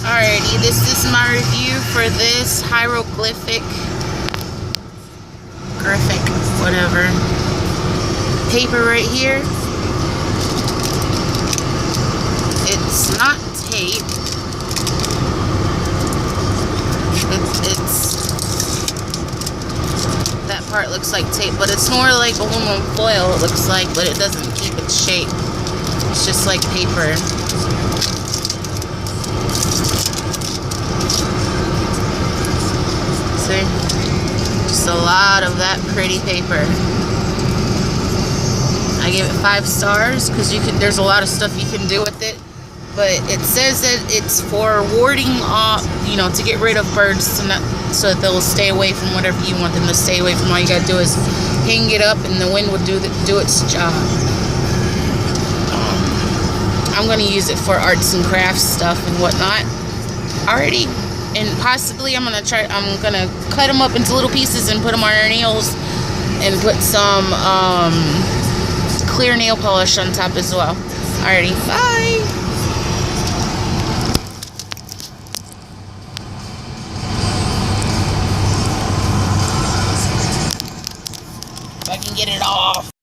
Alrighty, this is my review for this graphic, whatever, paper right here. It's not tape. It's that part looks like tape, but it's more like aluminum foil, it looks like, but it doesn't keep its shape. It's just like paper. See? Just a lot of that pretty paper. I give it 5 stars because there's a lot of stuff you can do with it. But it says that it's for warding off, to get rid of birds so that they'll stay away from whatever you want them to stay away from. All you gotta do is hang it up and the wind will do its job. I'm gonna use it for arts and crafts stuff and whatnot. Alrighty. And possibly I'm gonna cut them up into little pieces and put them on our nails and put some clear nail polish on top as well. Alrighty, bye. If I can get it off.